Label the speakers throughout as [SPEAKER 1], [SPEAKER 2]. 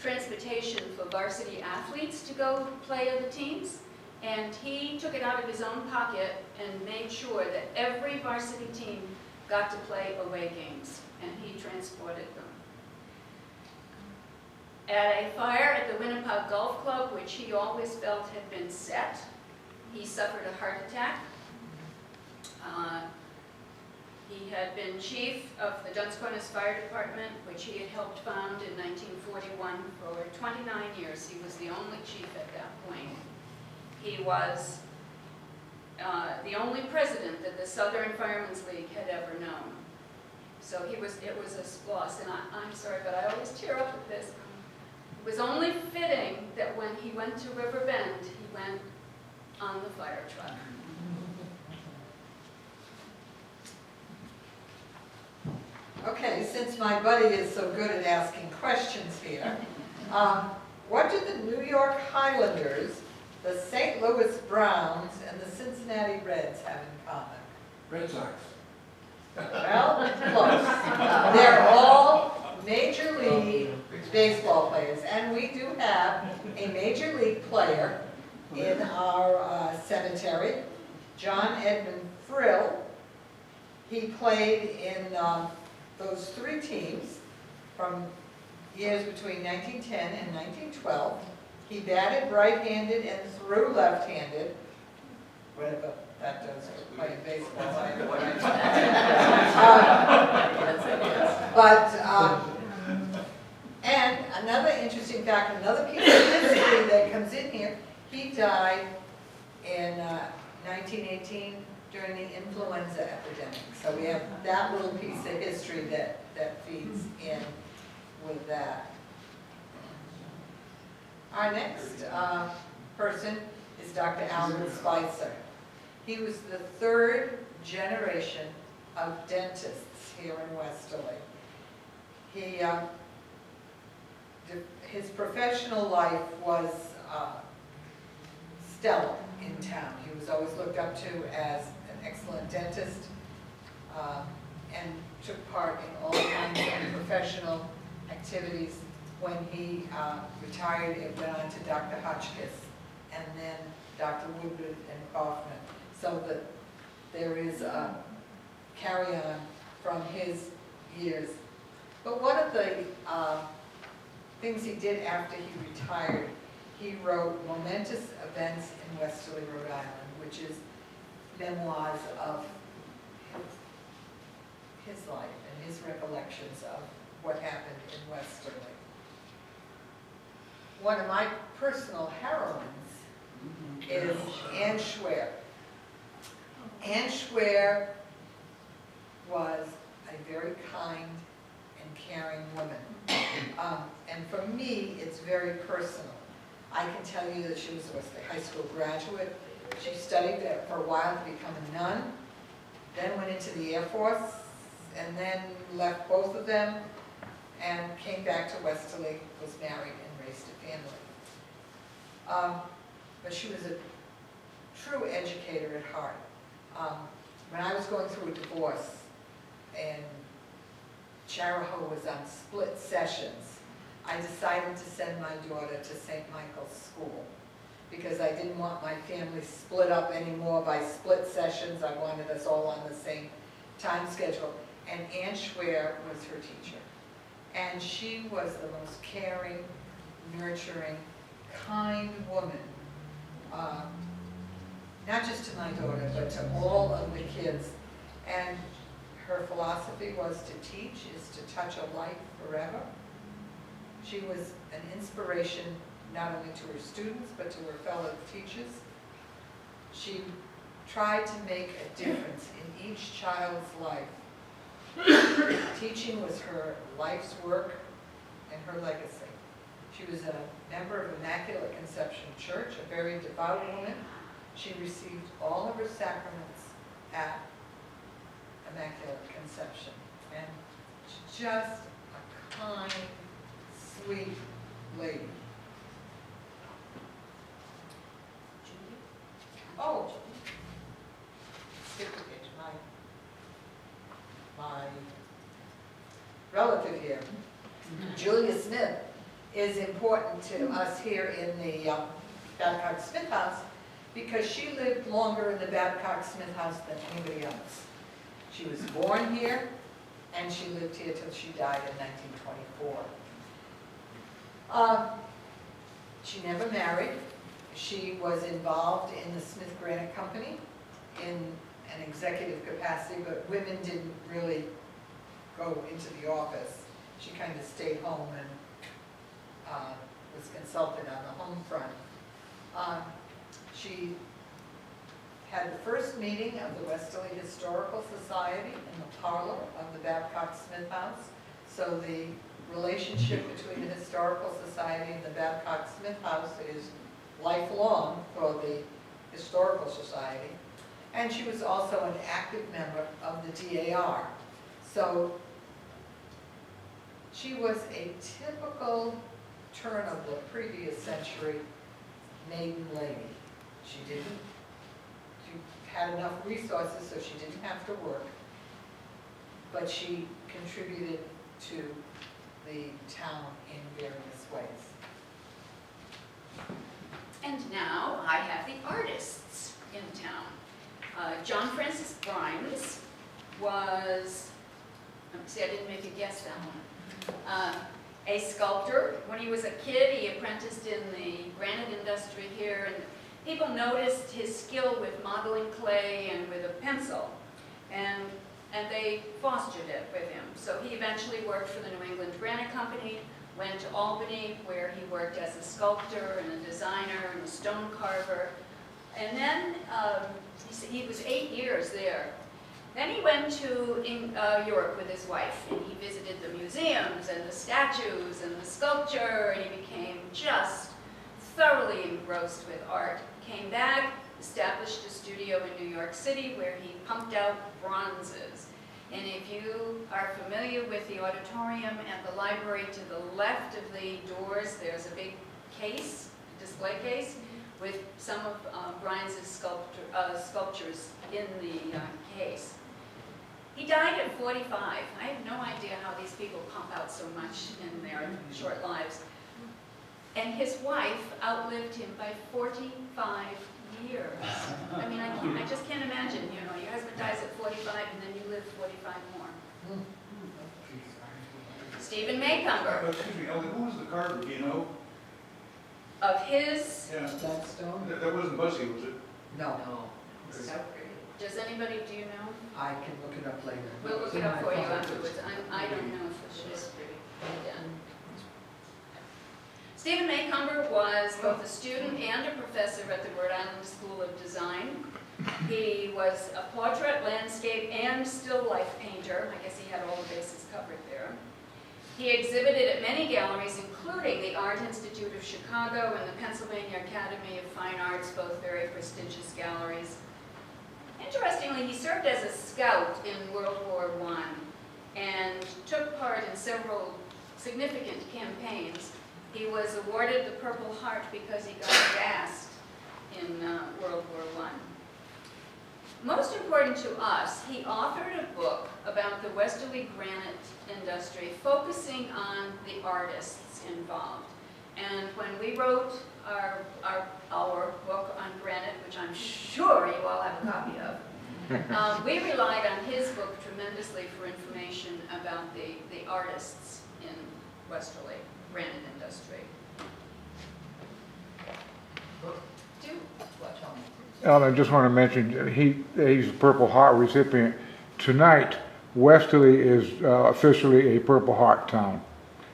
[SPEAKER 1] transportation for varsity athletes to go play other teams. And he took it out of his own pocket and made sure that every varsity team got to play away games, and he transported them. At a fire at the Winnipeg Golf Club, which he always felt had been set, he suffered a heart attack. He had been chief of the Duns Corners Fire Department, which he had helped found in 1941 for 29 years. He was the only chief at that point. He was the only president that the Southern Firemen's League had ever known. So it was a loss, and I'm sorry, but I always tear up at this. It was only fitting that when he went to River Bend, he went on the fire truck.
[SPEAKER 2] Okay, since my buddy is so good at asking questions here, what do the New York Highlanders, the St. Louis Browns, and the Cincinnati Reds have in common?
[SPEAKER 3] Red Sox.
[SPEAKER 2] Well, close. They're all Major League baseball players, and we do have a Major League player in our cemetery, John Edmund Frill. He played in those three teams from years between 1910 and 1912. He batted right-handed and threw left-handed, whatever that does for playing baseball. I don't know what I and another interesting fact, another piece of history that comes in here, he died in 1918 during the influenza epidemic. So we have that little piece of history that feeds in with that. Our next person is Dr. Albert Spicer. He was the third generation of dentists here in Westerly. His professional life was stellar in town. He was always looked up to as an excellent dentist and took part in all kinds of professional activities. When he retired, it went on to Dr. Hotchkiss and then Dr. Woodward and Kaufman. So that there is a carry-on from his years. But one of the things he did after he retired, he wrote Momentous Events in Westerly, Rhode Island, which is memoirs of his life and his recollections of what happened in Westerly. One of my personal heroines is Anne Schwer. Anne Schwer was a very kind and caring woman. And for me, it's very personal. I can tell you that she was a high school graduate. She studied there for a while to become a nun, then went into the Air Force, and then left both of them and came back to Westerly, was married and raised a family. But she was a true educator at heart. When I was going through a divorce and Charahoe was on split sessions, I decided to send my daughter to St. Michael's School because I didn't want my family split up anymore by split sessions. I wanted us all on the same time schedule. And Anne Schwer was her teacher. And she was the most caring, nurturing, kind woman, not just to my daughter, but to all of the kids. And her philosophy was to teach is to touch a life forever. She was an inspiration not only to her students, but to her fellow teachers. She tried to make a difference in each child's life. Teaching was her life's work and her legacy. She was a member of Immaculate Conception Church, a very devout woman. She received all of her sacraments at Immaculate Conception. And just a kind, sweet lady. Oh, skip a page. My relative here, Julia Smith, is important to us here in the Babcock-Smith house because she lived longer in the Babcock-Smith house than anybody else. She was born here, and she lived here till she died in 1924. She never married. She was involved in the Smith Granite Company in an executive capacity, but women didn't really go into the office. She kind of stayed home and was consulted on the home front. She had the first meeting of the Westerly Historical Society in the parlor of the Babcock-Smith house. So the relationship between the Historical Society and the Babcock-Smith house is lifelong for the Historical Society. And she was also an active member of the DAR. So she was a typical turn of the previous century maiden lady. She had enough resources so she didn't have to work, but she contributed to the town in various ways.
[SPEAKER 1] And now I have the artists in town. John Francis Grimes was, see, I didn't make a guess that one. A sculptor. When he was a kid, he apprenticed in the granite industry here, and people noticed his skill with modeling clay and with a pencil, and they fostered it with him. So he eventually worked for the New England Granite Company, went to Albany, where he worked as a sculptor and a designer and a stone carver. And then he was 8 years there. Then he went to Europe with his wife, and he visited the museums and the statues and the sculpture, and he became just thoroughly engrossed with art. Came back, established a studio in New York City where he pumped out bronzes. And if you are familiar with the auditorium and the library, to the left of the doors, there's a big case, display case, with some of Grimes' sculptures in the case. He died at 45. I have no idea how these people pump out so much in their short lives. And his wife outlived him by 45 years. I mean, I just can't imagine, you know, your husband dies at 45 and then you live 45 more. Stephen Maycumber.
[SPEAKER 3] Excuse me, Ellie, who was the carver, do you know?
[SPEAKER 1] Of his,
[SPEAKER 3] Yeah.
[SPEAKER 2] That stone?
[SPEAKER 3] That wasn't Bussy, was it?
[SPEAKER 2] No.
[SPEAKER 1] so pretty. Does anybody, do you know?
[SPEAKER 2] I can look it up later.
[SPEAKER 1] We'll look it up for you afterwards. I don't know if it's pretty. Yeah. Stephen Maycumber was both a student and a professor at the Rhode Island School of Design. He was a portrait, landscape, and still life painter. I guess he had all the bases covered there. He exhibited at many galleries, including the Art Institute of Chicago and the Pennsylvania Academy of Fine Arts, both very prestigious galleries. Interestingly, he served as a scout in World War I and took part in several significant campaigns. He was awarded the Purple Heart because he got gassed in World War I. Most important to us, he authored a book about the Westerly granite industry, focusing on the artists involved. And when we wrote our book on granite, which I'm sure you all have a copy of, we relied on his book tremendously for information about the artists in Westerly granite industry. Do what, Tom?
[SPEAKER 4] I just want to mention, he's a Purple Heart recipient. Tonight, Westerly is officially a Purple Heart town,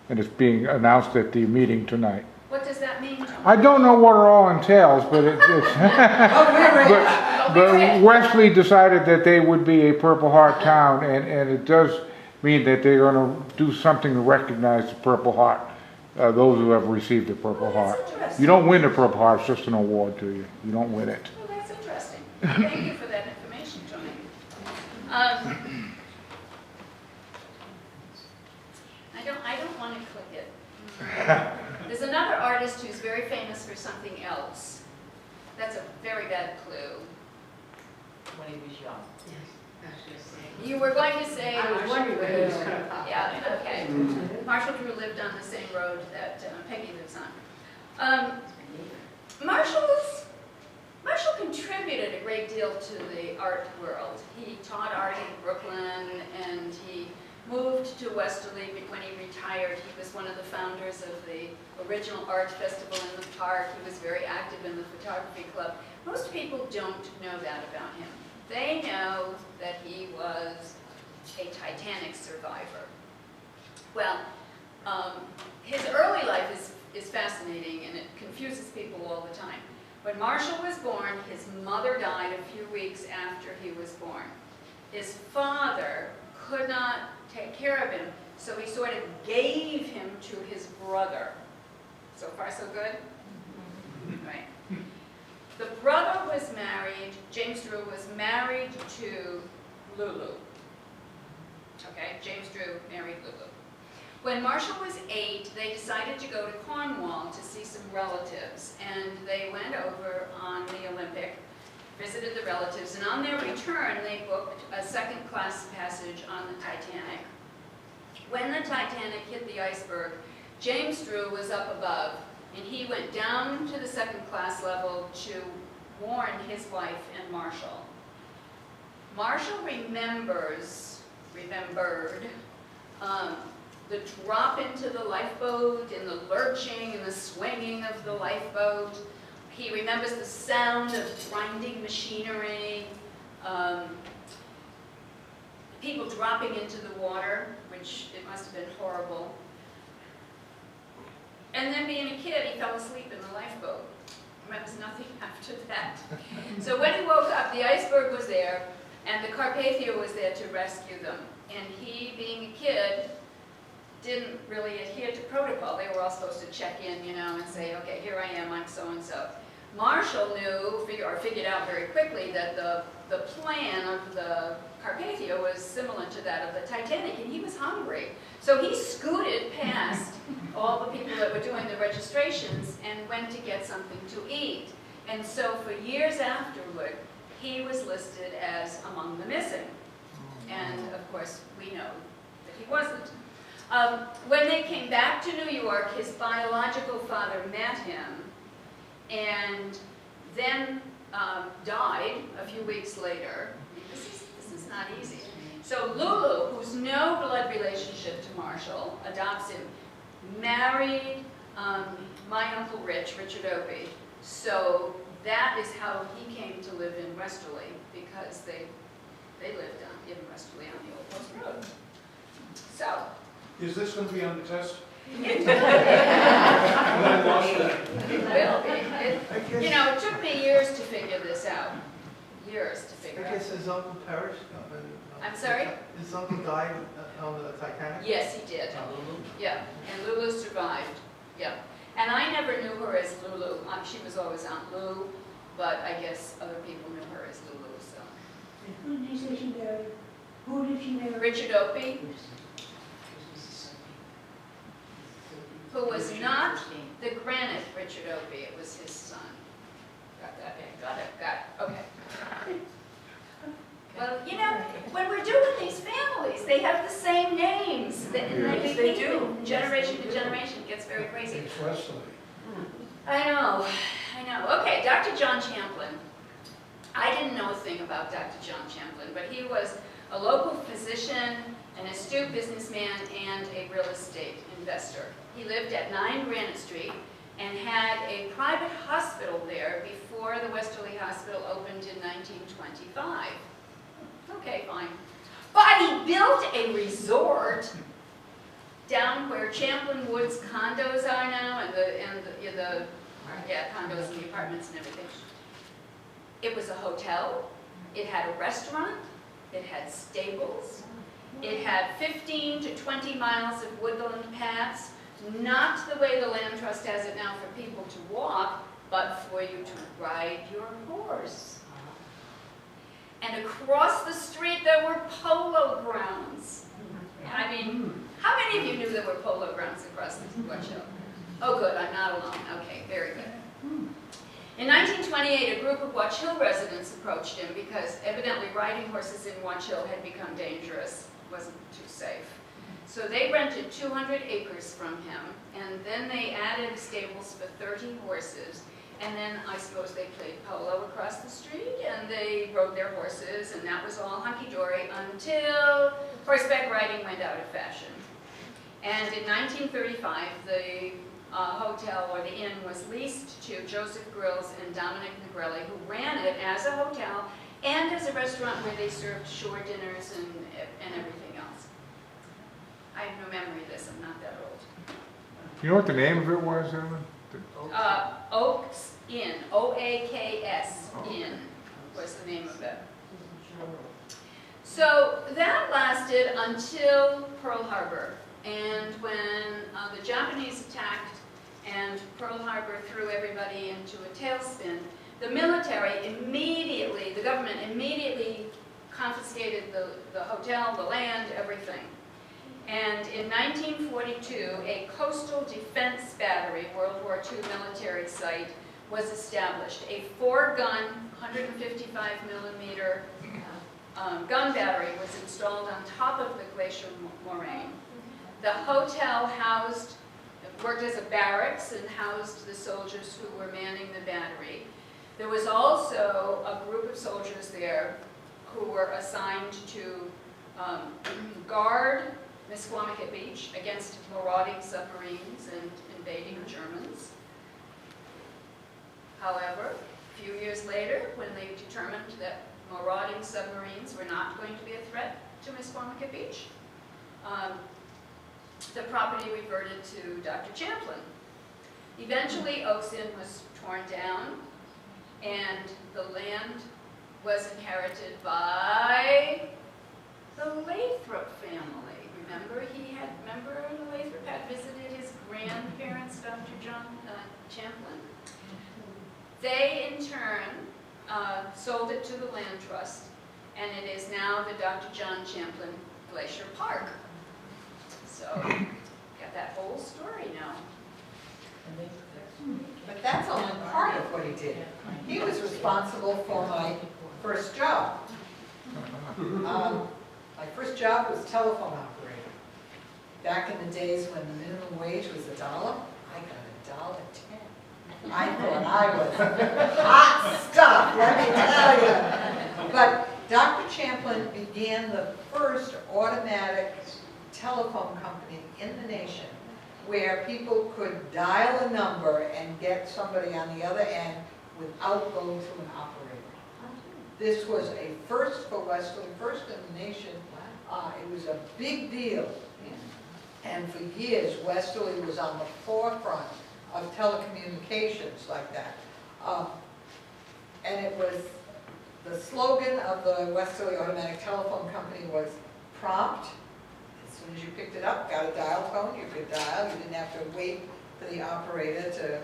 [SPEAKER 4] and it's being announced at the meeting tonight.
[SPEAKER 1] What does that mean, Tom?
[SPEAKER 4] I don't know what it all entails, but but Westerly decided that they would be a Purple Heart town, and it does mean that they're going to do something to recognize the Purple Heart, those who have received the Purple Heart. You don't win the Purple Heart, it's just an award to you. You don't win it.
[SPEAKER 1] Well, that's interesting. Thank you for that information, Tony. I don't want to click it. There's another artist who's very famous for something else. That's a very bad clue.
[SPEAKER 2] When he was young.
[SPEAKER 1] You were going to say.
[SPEAKER 5] I was wondering where he was gonna pop.
[SPEAKER 1] Yeah, okay. Marshall Drew lived on the same road that Peggy lives on. Marshall contributed a great deal to the art world. He taught art in Brooklyn, and he moved to Westerly when he retired. He was one of the founders of the original art festival in the park. He was very active in the photography club. Most people don't know that about him. They know that he was a Titanic survivor. Well, his early life is fascinating, and it confuses people all the time. When Marshall was born, his mother died a few weeks after he was born. His father could not take care of him, so he sort of gave him to his brother. So far, so good? Right. The brother was married, James Drew was married to Lulu. Okay, James Drew married Lulu. When Marshall was 8, they decided to go to Cornwall to see some relatives, and they went over on the Olympic, visited the relatives, and on their return, they booked a second-class passage on the Titanic. When the Titanic hit the iceberg, James Drew was up above, and he went down to the second-class level to warn his wife and Marshall. Marshall remembered the drop into the lifeboat and the lurching and the swinging of the lifeboat. He remembers the sound of grinding machinery, people dropping into the water, which it must have been horrible. And then being a kid, he fell asleep in the lifeboat. There was nothing after that. So when he woke up, the iceberg was there, and the Carpathia was there to rescue them. And he, being a kid, didn't really adhere to protocol. They were all supposed to check in, you know, and say, okay, here I am, I'm so-and-so. Marshall figured out very quickly that the plan of the Carpathia was similar to that of the Titanic, and he was hungry. So he scooted past all the people that were doing the registrations and went to get something to eat. And so for years afterward, he was listed as among the missing. And of course, we know that he wasn't. When they came back to New York, his biological father met him and then died a few weeks later. This is not easy. So Lulu, who's no blood relationship to Marshall, adopts him, married my Uncle Richard Opie. So that is how he came to live in Westerly, because they lived in Westerly on the Old Post Road. So.
[SPEAKER 3] Is this going to be on the test?
[SPEAKER 1] It
[SPEAKER 3] I lost that.
[SPEAKER 1] will be. You know, it took me years to figure this out. Years to figure
[SPEAKER 6] I
[SPEAKER 1] out.
[SPEAKER 6] guess his uncle perished.
[SPEAKER 1] I'm sorry?
[SPEAKER 6] His uncle died on the Titanic?
[SPEAKER 1] Yes, he did. Yeah, and Lulu survived. Yeah. And I never knew her as Lulu. She was always Aunt Lou, but I guess other people knew her as Lulu, so.
[SPEAKER 5] Who did you say she married? Who did she marry?
[SPEAKER 1] Richard Opie, who was not the granite Richard Opie, it was his son. Got that? Got it. Okay. Well, you know, when we're doing these families, they have the same names.
[SPEAKER 2] Yes, they do.
[SPEAKER 1] Generation to generation, it gets very crazy.
[SPEAKER 3] It's Westerly.
[SPEAKER 1] I know. Okay, Dr. John Champlin. I didn't know a thing about Dr. John Champlin, but he was a local physician, an astute businessman, and a real estate investor. He lived at 9 Granite Street and had a private hospital there before the Westerly Hospital opened in 1925. Okay, fine. But he built a resort down where Champlin Woods condos are now, and the condos and the apartments and everything. It was a hotel. It had a restaurant. It had stables. It had 15 to 20 miles of woodland paths, not the way the Land Trust has it now for people to walk, but for you to ride your horse. And across the street there were polo grounds. I mean, how many of you knew there were polo grounds across the show? Oh good, I'm not alone. Okay, very good. In 1928, a group of Watch Hill residents approached him because evidently riding horses in Watch Hill had become dangerous, wasn't too safe. So they rented 200 acres from him, and then they added stables for 30 horses. And then I suppose they played polo across the street, and they rode their horses, and that was all hunky-dory until horseback riding went out of fashion. And in 1935, the hotel, or the inn, was leased to Joseph Grills and Dominic Negrelli, who ran it as a hotel and as a restaurant where they served shore dinners and everything else. I have no memory of this, I'm not that old.
[SPEAKER 4] You know what the name of it was, Ellen?
[SPEAKER 1] Oaks Inn, O-A-K-S Inn was the name of it. So that lasted until Pearl Harbor. And when the Japanese attacked and Pearl Harbor threw everybody into a tailspin, the military immediately, the government immediately confiscated the hotel, the land, everything. And in 1942, a coastal defense battery, World War II military site, was established. A 4-gun, 155 millimeter gun battery was installed on top of the glacier moraine. The hotel worked as a barracks and housed the soldiers who were manning the battery. There was also a group of soldiers there who were assigned to guard Misquamicut Beach against marauding submarines and invading Germans. However, a few years later, when they determined that marauding submarines were not going to be a threat to Misquamicut Beach, the property reverted to Dr. Champlin. Eventually, Oaks Inn was torn down, and the land was inherited by the Lathrop family. Remember, the Lathrop had visited his grandparents, Dr. John Champlin. They, in turn, sold it to the Land Trust, and it is now the Dr. John Champlin Glacier Park. So, got that whole story now.
[SPEAKER 2] But that's only part of what he did. He was responsible for my first job. My first job was telephone operator. Back in the days when the minimum wage was $1, I got $1.10. I thought I was hot stuff, let me tell you. But Dr. Champlin began the first automatic telephone company in the nation where people could dial a number and get somebody on the other end without going through an operator. This was a first for Westerly, first in the nation. It was a big deal. And for years, Westerly was on the forefront of telecommunications like that. And it was, the slogan of the Westerly Automatic Telephone Company was prompt. As soon as you picked it up, got a dial tone, you could dial. You didn't have to wait for the operator to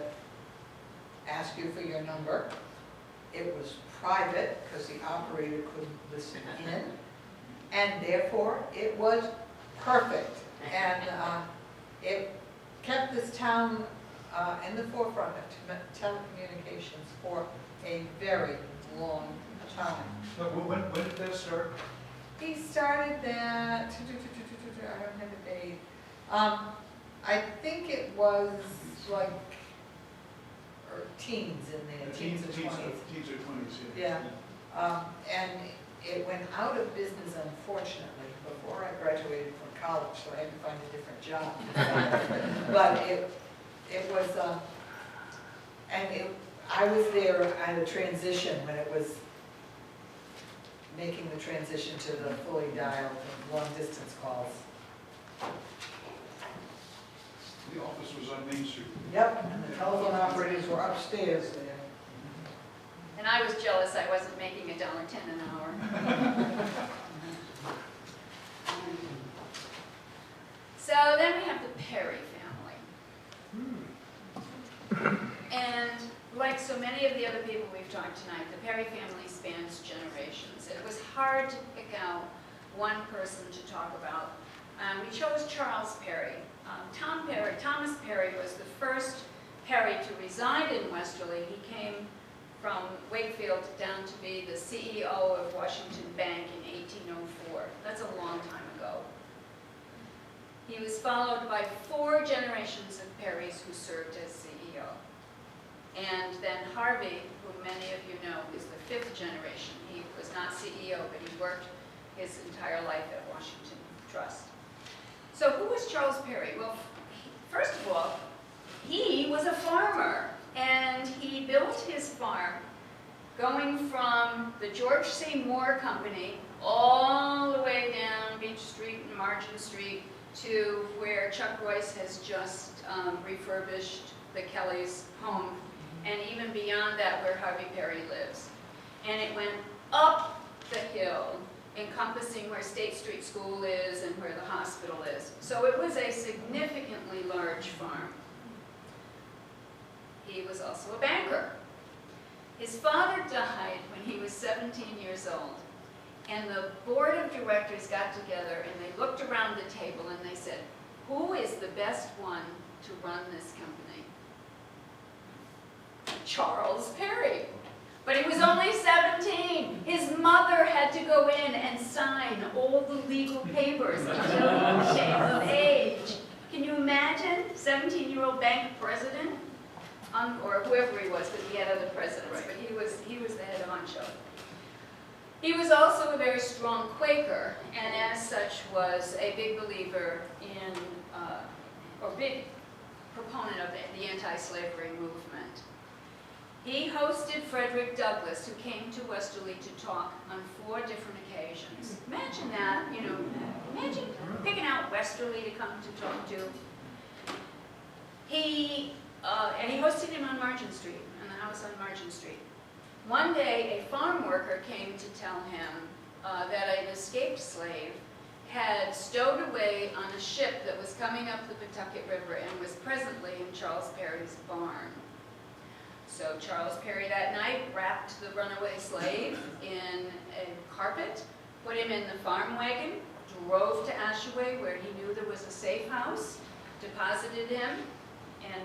[SPEAKER 2] ask you for your number. It was private because the operator couldn't listen in. And therefore, it was perfect. And it kept this town in the forefront of telecommunications for a very long time.
[SPEAKER 3] When did that start?
[SPEAKER 2] He started that, I don't have a date. I think it was like teens in there, teens or 20s.
[SPEAKER 3] Teens or 20s, yeah.
[SPEAKER 2] Yeah. And it went out of business, unfortunately, before I graduated from college, so I had to find a different job. But it was, I was there at a transition when it was making the transition to the fully dialed long-distance calls.
[SPEAKER 3] The office was on Main Street.
[SPEAKER 2] Yep, and the telephone operators were upstairs there.
[SPEAKER 1] And I was jealous I wasn't making $1.10 an hour. So then we have the Perry family. And like so many of the other people we've talked tonight, the Perry family spans generations. It was hard to pick out one person to talk about. We chose Charles Perry. Thomas Perry was the first Perry to reside in Westerly. He came from Wakefield down to be the CEO of Washington Bank in 1804. That's a long time ago. He was followed by 4 generations of Perrys who served as CEO. And then Harvey, who many of you know, is the 5th generation. He was not CEO, but he worked his entire life at Washington Trust. So who was Charles Perry? Well, first of all, he was a farmer, and he built his farm going from the George C. Moore Company all the way down Beach Street and Margin Street to where Chuck Royce has just refurbished the Kelly's home, and even beyond that where Harvey Perry lives. And it went up the hill, encompassing where State Street School is and where the hospital is. So it was a significantly large farm. He was also a banker. His father died when he was 17 years old. And the board of directors got together and they looked around the table and they said, who is the best one to run this company? Charles Perry. But he was only 17. His mother had to go in and sign all the legal papers until he came of age. Can you imagine? 17-year-old bank president? Or whoever he was, because he had other presidents, but he was the head honcho. He was also a very strong Quaker, and as such was a big believer in, or big proponent of the anti-slavery movement. He hosted Frederick Douglass, who came to Westerly to talk on 4 different occasions. Imagine that, you know, imagine picking out Westerly to come to talk to. And he hosted him on Margin Street, in the house on Margin Street. One day, a farm worker came to tell him that an escaped slave had stowed away on a ship that was coming up the Pawtucket River and was presently in Charles Perry's barn. So Charles Perry that night wrapped the runaway slave in a carpet, put him in the farm wagon, drove to Ashaway where he knew there was a safe house, deposited him, and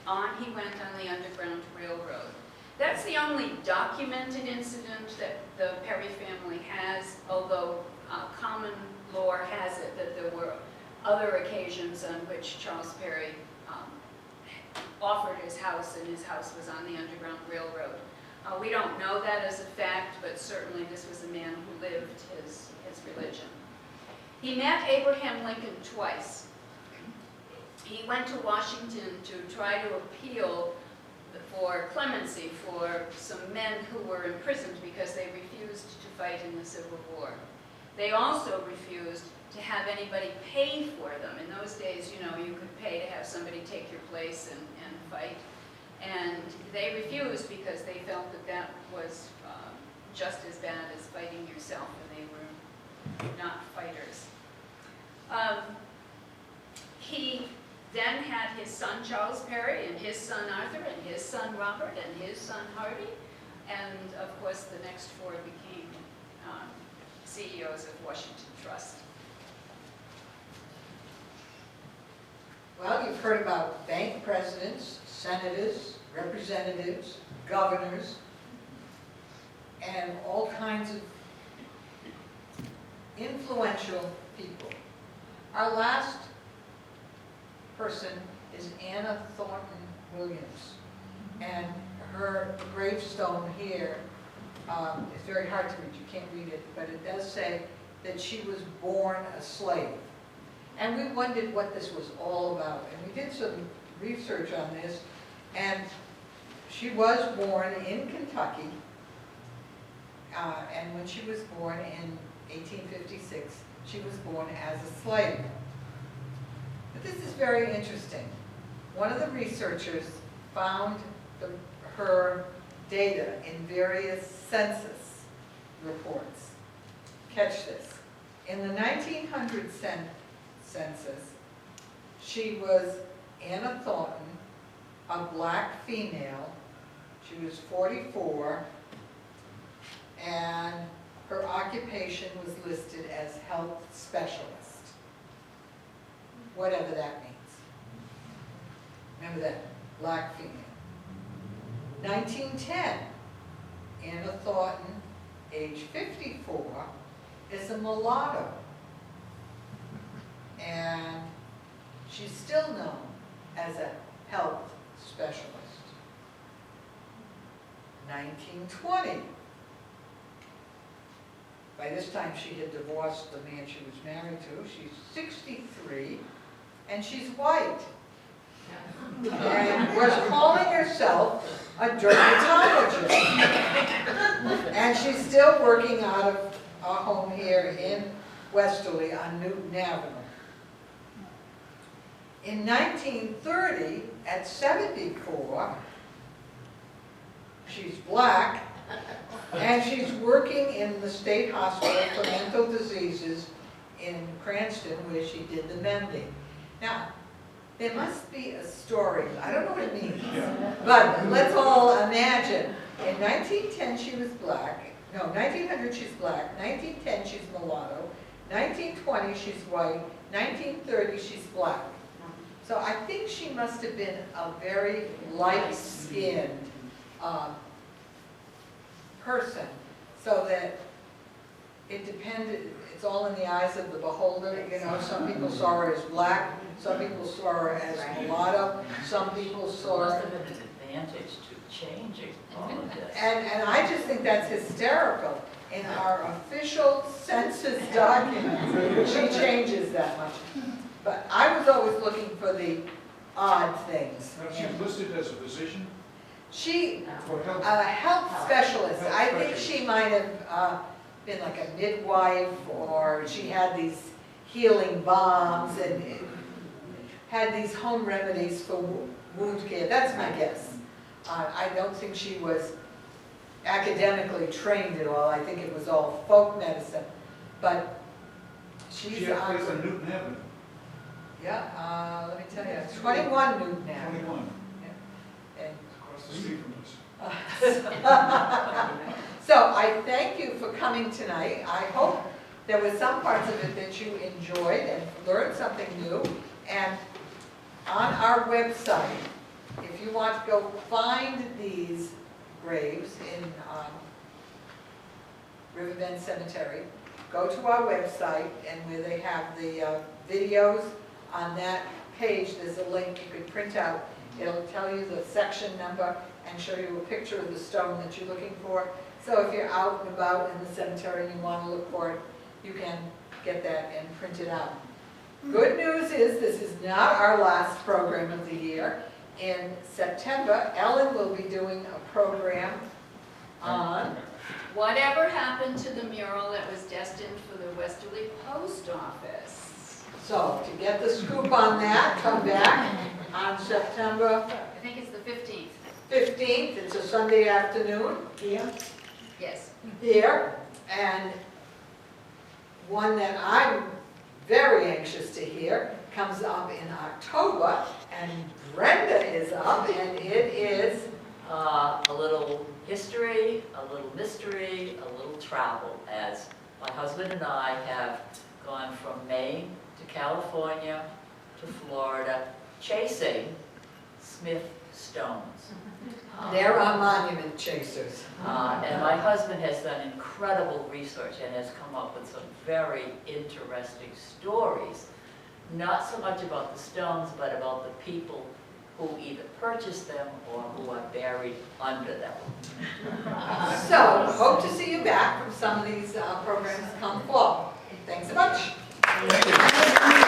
[SPEAKER 1] on he went on the Underground Railroad. That's the only documented incident that the Perry family has, although common lore has it that there were other occasions on which Charles Perry offered his house, and his house was on the Underground Railroad. We don't know that as a fact, but certainly this was a man who lived his religion. He met Abraham Lincoln twice. He went to Washington to try to appeal for clemency for some men who were imprisoned because they refused to fight in the Civil War. They also refused to have anybody pay for them. In those days, you know, you could pay to have somebody take your place and fight. And they refused because they felt that that was just as bad as fighting yourself, and they were not fighters. He then had his son Charles Perry, and his son Arthur, and his son Robert, and his son Harvey, and of course the next 4 became CEOs of Washington Trust.
[SPEAKER 2] Well, you've heard about bank presidents, senators, representatives, governors, and all kinds of influential people. Our last person is Anna Thornton Williams, and her gravestone here is very hard to read. You can't read it, but it does say that she was born a slave. And we wondered what this was all about, and we did some research on this, and she was born in Kentucky, and when she was born in 1856, she was born as a slave. But this is very interesting. One of the researchers found her data in various census reports. Catch this. In the 1900 census, she was Anna Thornton, a black female. She was 44, and her occupation was listed as health specialist, whatever that means. Remember that, black female. 1910, Anna Thornton, age 54, is a mulatto. And she's still known as a health specialist. 1920. By this time, she had divorced the man she was married to. She's 63, and she's white. And was calling herself a dermatologist. And she's still working out of a home here in Westerly on Newton Avenue. In 1930, at 74, she's black, and she's working in the state hospital for mental diseases in Cranston, where she did the mending. Now, there must be a story, I don't know what it means, but let's all imagine. In 1910, she was black. No, 1900, she's black. 1910, she's mulatto. 1920, she's white. 1930, she's black. So I think she must have been a very light-skinned person, so that it depended, it's all in the eyes of the beholder, you know. Some people saw her as black, some people saw her as mulatto, some people saw
[SPEAKER 7] Must
[SPEAKER 2] her...
[SPEAKER 7] have been an advantage to changing all of this.
[SPEAKER 2] And I just think that's hysterical. In our official census document, she changes that much. But I was always looking for the odd things.
[SPEAKER 3] Now, she's listed as a physician
[SPEAKER 2] She,
[SPEAKER 3] for health.
[SPEAKER 2] a health specialist, I think she might have been like a midwife, or she had these healing balms and had these home remedies for wound care. That's my guess. I don't think she was academically trained at all. I think it was all folk medicine. But
[SPEAKER 3] She
[SPEAKER 2] she's
[SPEAKER 3] had a
[SPEAKER 2] on,
[SPEAKER 3] place on Newton Avenue,
[SPEAKER 2] let me tell you, 21 Newton Avenue.
[SPEAKER 3] 21,
[SPEAKER 2] And
[SPEAKER 3] across the street from us.
[SPEAKER 2] so I thank you for coming tonight. I hope there was some parts of it that you enjoyed and learned something new. And on our website, if you want to go find these graves in Riverbend Cemetery, go to our website, and where they have the videos, on that page there's a link you could print out. It'll tell you the section number and show you a picture of the stone that you're looking for. So if you're out and about in the cemetery and you want to look for it, you can get that and print it out. Good news is this is not our last program of the year. In September, Ellen will be doing a program on...
[SPEAKER 1] Whatever happened to the mural that was destined for the Westerly Post Office?
[SPEAKER 2] So to get the scoop on that, come back on September
[SPEAKER 1] I think it's the 15th.
[SPEAKER 2] 15th. It's a Sunday afternoon
[SPEAKER 1] Yes.
[SPEAKER 2] here. And one that I'm very anxious to hear comes up in October, and Brenda is up, and it is...
[SPEAKER 7] A little history, a little mystery, a little travel, as my husband and I have gone from Maine to California to Florida, chasing Smith stones.
[SPEAKER 2] They're our monument chasers.
[SPEAKER 7] And my husband has done incredible research and has come up with some very interesting stories, not so much about the stones, but about the people who either purchased them or who are buried under them.
[SPEAKER 2] So, hope to see you back from some of these programs come fall. Thanks a bunch.
[SPEAKER 3] Thank you.